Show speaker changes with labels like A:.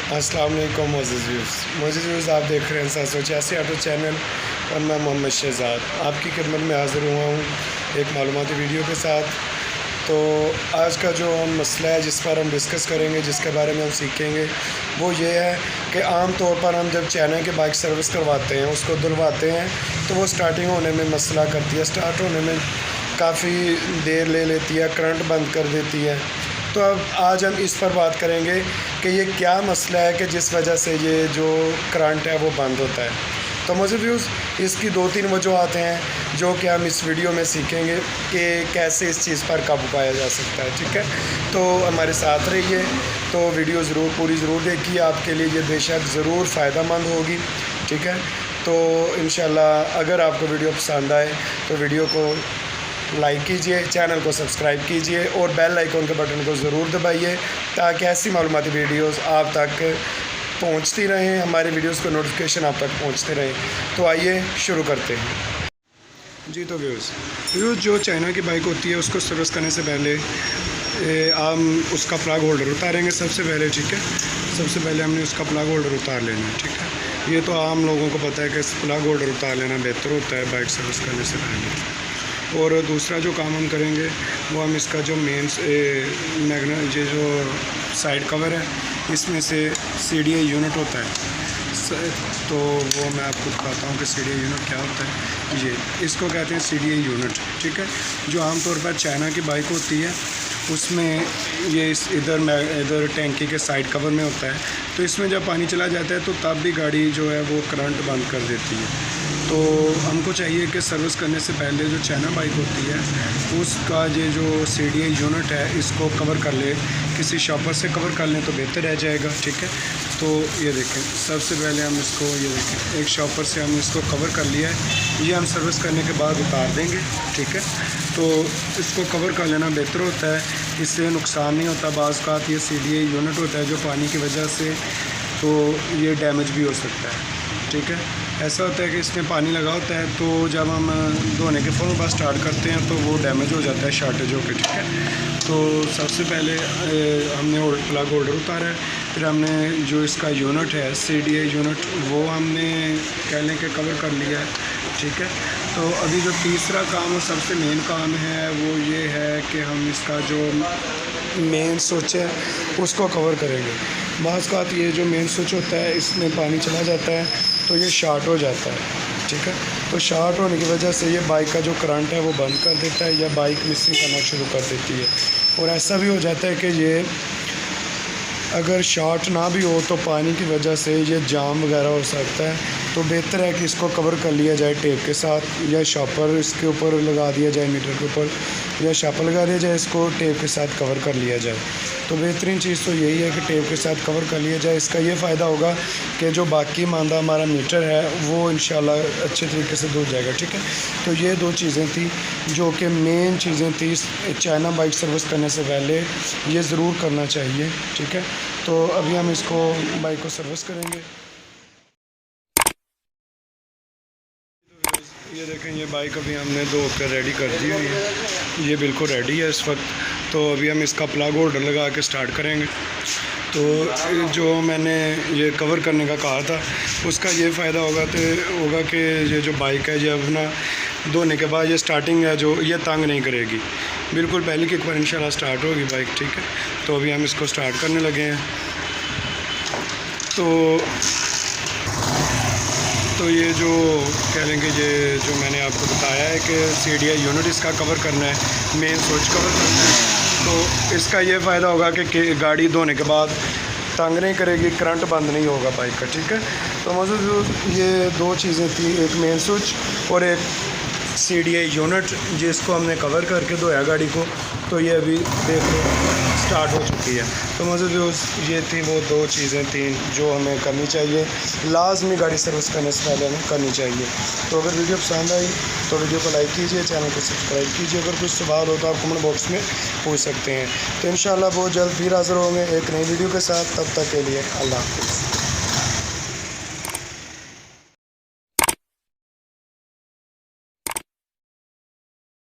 A: अस्सलाम वालेकुम मोअज़्ज़िज़ व्यूज़, आप देख रहे हैं 786 ऑटो चैनल और मैं मोहम्मद शहज़ाद आपकी खिदमत में हाज़िर हुआ हूँ एक मालूमाती वीडियो के साथ। तो आज का जो मसला है जिस पर हम डिस्कस करेंगे, जिसके बारे में हम सीखेंगे, वो ये है कि आम तौर पर हम जब चाइना की बाइक सर्विस करवाते हैं, उसको धुलवाते हैं, तो वो स्टार्टिंग होने में मसला करती है, स्टार्ट होने में काफ़ी देर ले लेती है, करंट बंद कर देती है। तो अब आज हम इस पर बात करेंगे कि ये क्या मसला है कि जिस वजह से ये जो करंट है वो बंद होता है। तो मुझे व्यूज़ इसकी 2-3 वजूहत हैं जो कि हम इस वीडियो में सीखेंगे कि कैसे इस चीज़ पर काबू पाया जा सकता है। ठीक है, तो हमारे साथ रहिए, तो वीडियो पूरी ज़रूर देखिए, आपके लिए ये बेशक ज़रूर फ़ायदा मंद होगी। ठीक है, तो इंशाल्लाह अगर आपको वीडियो पसंद आए तो वीडियो को लाइक कीजिए, चैनल को सब्सक्राइब कीजिए और बेल आइकन के बटन को ज़रूर दबाइए ताकि ऐसी मालूमाती वीडियोस आप तक पहुंचती रहें, हमारे वीडियोस को नोटिफिकेशन आप तक पहुंचते रहें। तो आइए शुरू करते हैं जी। तो व्यूज़ जो चाइना की बाइक होती है उसको सर्विस करने से पहले हम उसका प्लग होल्डर उतारेंगे सबसे पहले। ठीक है, सबसे पहले हमने उसका प्लग होल्डर उतार लेना है। ठीक है, ये तो आम लोगों को पता है कि प्लग होल्डर उतार लेना बेहतर होता है बाइक सर्विस करने से पहले। और दूसरा जो काम हम करेंगे वो हम इसका जो मेन ये जो साइड कवर है, इसमें से CDI यूनिट होता है, तो वो मैं आपको बताता हूँ कि CDI यूनिट क्या होता है। ये इसको कहते हैं CDI यूनिट। ठीक है, जो आमतौर पर चाइना की बाइक होती है उसमें ये इधर टैंकी के साइड कवर में होता है, तो इसमें जब पानी चला जाता है तो तब भी गाड़ी जो है वो करंट बंद कर देती है। तो हमको चाहिए कि सर्विस करने से पहले जो चाइना बाइक होती है उसका ये जो CDI यूनिट है इसको कवर कर ले, किसी शॉपर से कवर कर लें तो बेहतर रह जाएगा। ठीक है, तो ये देखें, सबसे पहले हम इसको ये देखें एक शॉपर से हम इसको कवर कर लिया है, ये हम सर्विस करने के बाद उतार देंगे। ठीक है, तो इसको कवर कर लेना बेहतर होता है, इससे नुकसान नहीं होता। बाज़ औक़ात ये CDI यूनिट होता है जो पानी की वजह से तो ये डैमेज भी हो सकता है। ठीक है, ऐसा होता है कि इसमें पानी लगा होता है, तो जब हम धोने के फ़ौरन बाद स्टार्ट करते हैं तो वो डैमेज हो जाता है शॉर्टेज होकर। ठीक है, तो सबसे पहले हमने प्लग होल्डर उतारा है, फिर हमने जो इसका यूनिट है CDI यूनिट वो हमने कह लें कि कवर कर लिया है। ठीक है, तो अभी जो तीसरा काम और सबसे मेन काम है वो ये है कि हम इसका जो मेन स्विच है उसको कवर करेंगे। बाज़ औक़ात ये जो मेन स्विच होता है इसमें पानी चला जाता है तो ये शॉर्ट हो जाता है। ठीक है, तो शॉर्ट होने की वजह से ये बाइक का जो करंट है वो बंद कर देता है या बाइक मिसिंग करना शुरू कर देती है। और ऐसा भी हो जाता है कि ये अगर शॉर्ट ना भी हो तो पानी की वजह से ये जाम वगैरह हो सकता है, तो बेहतर है कि इसको कवर कर लिया जाए टेप के साथ, या शॉपर इसके ऊपर लगा दिया जाए, मीटर के ऊपर, या शॉपर लगा दिया जाए, इसको टेप के साथ कवर कर लिया जाए। तो बेहतरीन चीज़ तो यही है कि टेप के साथ कवर कर लिया जाए। इसका ये फ़ायदा होगा कि जो बाकी मांदा हमारा मीटर है वो इंशाल्लाह अच्छे तरीके से धुल जाएगा। ठीक है, तो ये 2 चीज़ें थी जो कि मेन चीज़ें थी चाइना बाइक सर्विस करने से पहले, ये ज़रूर करना चाहिए। ठीक है, तो अभी हम इसको बाइक को सर्विस करेंगे। ये देखें, ये बाइक अभी हमने धो कर रेडी कर दी हुई है, ये बिल्कुल रेडी है इस वक्त। तो अभी हम इसका प्लग होल्डर लगा के स्टार्ट करेंगे। तो जो मैंने ये कवर करने का कहा था उसका ये फ़ायदा होगा कि ये जो बाइक है ये अपना धोने के बाद ये स्टार्टिंग है जो ये तंग नहीं करेगी, बिल्कुल पहले किक पर इंशाल्लाह स्टार्ट होगी बाइक। ठीक है, तो अभी हम इसको स्टार्ट करने लगे हैं। तो ये जो कह लेंगे ये जो मैंने आपको बताया है कि CDI यूनिट इसका कवर करना है, मेन स्विच कवर करना है, तो इसका ये फ़ायदा होगा कि गाड़ी धोने के बाद तंग नहीं करेगी, करंट बंद नहीं होगा बाइक का। ठीक है, तो मौजूद ये 2 चीज़ें थी, एक मेन स्विच और एक CDI यूनिट जिसको हमने कवर करके धोया गाड़ी को, तो ये अभी देखो स्टार्ट हो चुकी है। तो मौजूद ये थी वो 2 चीज़ें थी जो हमें करनी चाहिए, लाजमी गाड़ी सर्विस करने से पहले हमें करनी चाहिए। तो अगर वीडियो पसंद आई तो वीडियो को लाइक कीजिए, चैनल को सब्सक्राइब कीजिए। अगर कुछ सवाल हो तो आप कमेंट बॉक्स में पूछ सकते हैं। तो इंशाल्लाह बहुत जल्द फिर हाज़िर होंगे एक नई वीडियो के साथ, तब तक के लिए अल्लाह हाफ़िज़।